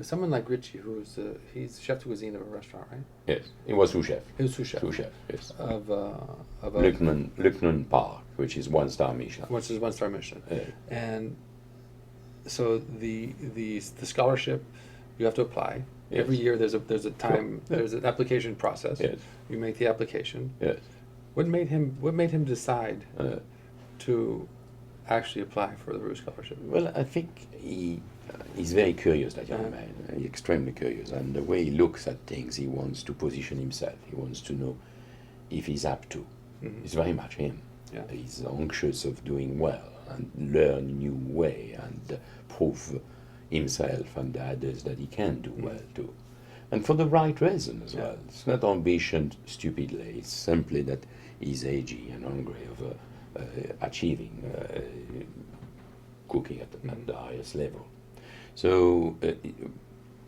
someone like Richie, he's chef de cuisine of a restaurant, right? Yes, he was sous chef. He was sous chef. Sous chef, yes. Of a Lucknow Park, which is 1-star Michelin. which is 1-star Michelin. Yeah. And so the scholarship, you have to apply. Yes. Every year there's a time, Sure. there's an application process. Yes. You make the application. Yes. What made him decide to actually apply for the Roux scholarship? Well, I think he's very curious, that young man. He's extremely curious, and the way he looks at things, he wants to position himself. He wants to know if he's up to. Mm-hmm. It's very much him. Yeah. He's anxious of doing well and learn a new way and prove himself and the others that he can do well too. And for the right reason as well. It's not ambition stupidly, it's simply that he's edgy and hungry of achieving cooking at the highest level. So,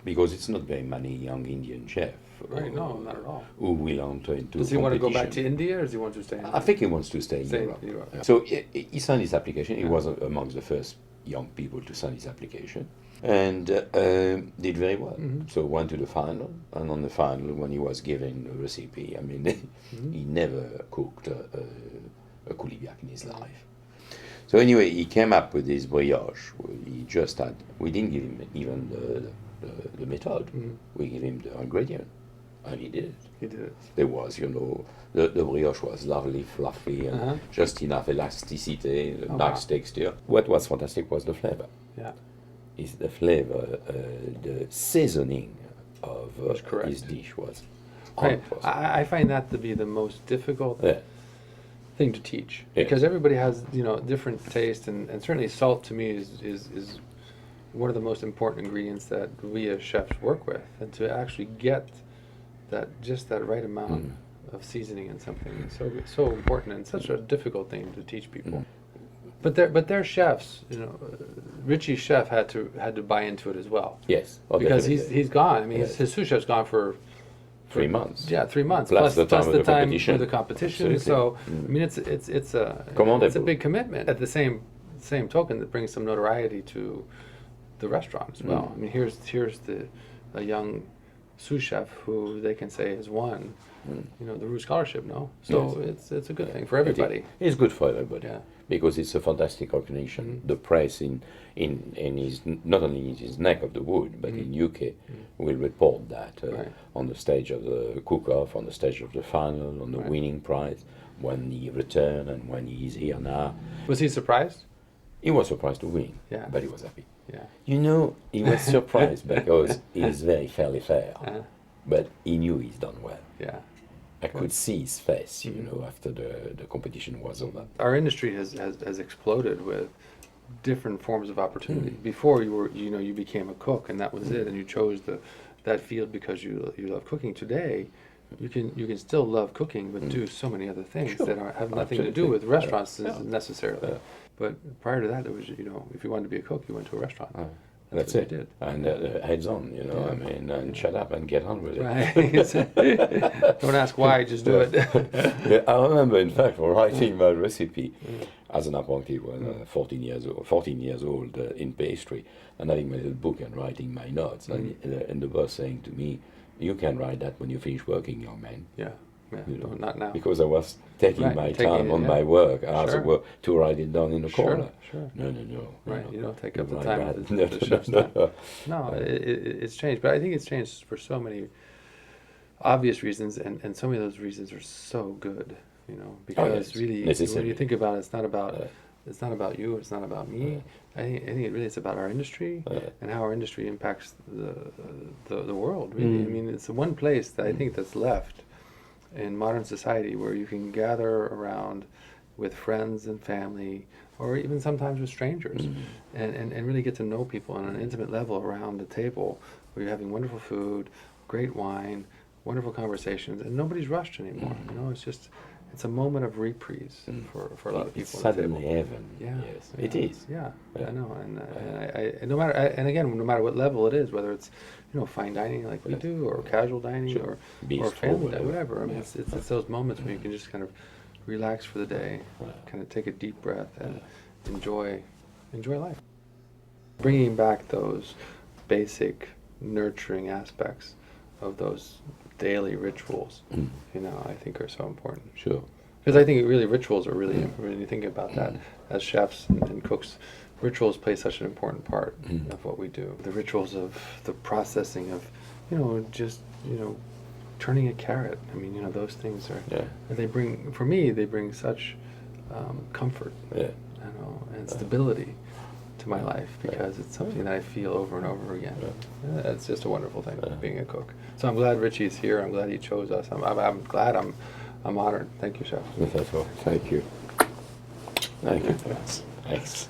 because it's not very many young Indian chefs Right, no, not at all. who will enter into Does he want to go back competition. to India, or does he want to stay in I think he wants to stay in Stay in Europe. Europe. Yeah. So he signed his application. He was amongst the first young people to sign his application, and did very well. Mm-hmm. So went to the final, and on the final, when he was given a recipe, I mean, he never cooked a coulibiac in his life. So anyway, he came up with this brioche. He just had. We didn't give him even the method. Mm-hmm. We gave him the ingredient, and he did it. He did it. There was, the brioche was lovely, fluffy, and just enough elasticity, nice texture. What was fantastic was the flavor. Yeah. Is the flavor, the seasoning of correct. his dish was Right. 100%. I find that to be the most difficult Yeah. thing to teach, Yeah. because everybody has different taste, and certainly salt to me is one of the most important ingredients that we as chefs work with, and to actually get that right amount of seasoning in something is so important, and such a difficult thing to teach people. But their chefs, Richie's chef had to buy into it as well. Yes. Because definitely. he's gone. I mean, Yes. his sous chef's gone for 3 months. Yeah, 3 months Plus the time plus of the the time competition. for the competition. Absolutely. So I mean, it's a Commendable. big commitment. At the same token, that brings some notoriety to the restaurant as well. I mean, here's a young sous chef who they can say has won, the Roux scholarship. No, so it's a good thing for everybody. It's good for everybody. Yeah. Because it's a fantastic recognition. The press in his, not only in his neck of the wood, but in UK will report that on the stage of the cook-off, on the stage of the final, on the winning prize, when he returned and when he is here now. Was he surprised? He was surprised to win, Yeah. but he was happy. Yeah. He was surprised because he's very fairly fair, but he knew he's done well. Yeah. I could see his face, after the competition was over. Our industry has exploded with different forms of opportunity. Before you became a cook and that was it, and you chose that field because you love cooking. Today, you can still love cooking, but do so many other things that have nothing to do with restaurants necessarily. But prior to that, it was if you wanted to be a cook, you went to a restaurant. That's what it. you did. And heads on, I mean, and shut up and get on with it. Right. Don't ask why, just do it. Yeah, I remember, in fact, writing my recipe as an apprentice when 14 years old in pastry, and having my little book and writing my notes. And the boss saying to me, "You can write that when you finish working, young man." Yeah. No, not now. Because I was taking my time on my work as it were to write it down in the corner. Sure. No. Right, you don't take up the Right, time right. of No, the chef's no, time. no. No, it's changed, but I think it's changed for so many obvious reasons, and so many of those reasons are so good, because really, when you think about it, it's not about you, it's not about me. I think really it's about our industry and how our industry impacts the world. Really, I mean, it's the one place that I think that's left in modern society where you can gather around with friends and family, or even sometimes with strangers, and really get to know people on an intimate level around the table, where you're having wonderful food, great wine, wonderful conversations, and nobody's rushed anymore. It's a moment of reprise for a lot of people. It's suddenly heaven. Yeah, Yes, it is. Yeah, I know, and no matter, and again, no matter what level it is, whether it's fine dining like we do, or casual dining, or family dining, whatever. I mean, it's those moments where you can just kind of relax for the day, kind of take a deep breath and enjoy life. Bringing back those basic nurturing aspects of those daily rituals, I think are so important. Sure. Because I think really rituals are really, when you think about that, as chefs and cooks, rituals play such an important part of what we do. The rituals of the processing of, just, turning a carrot. I mean, those things are, they bring such comfort, and stability to my life, because it's something that I feel over and over again. It's just a wonderful thing, being a cook. So I'm glad Richie's here. I'm glad he chose us. I'm glad. I'm honored. Thank you, Chef. Thank you. Thank you. Thanks.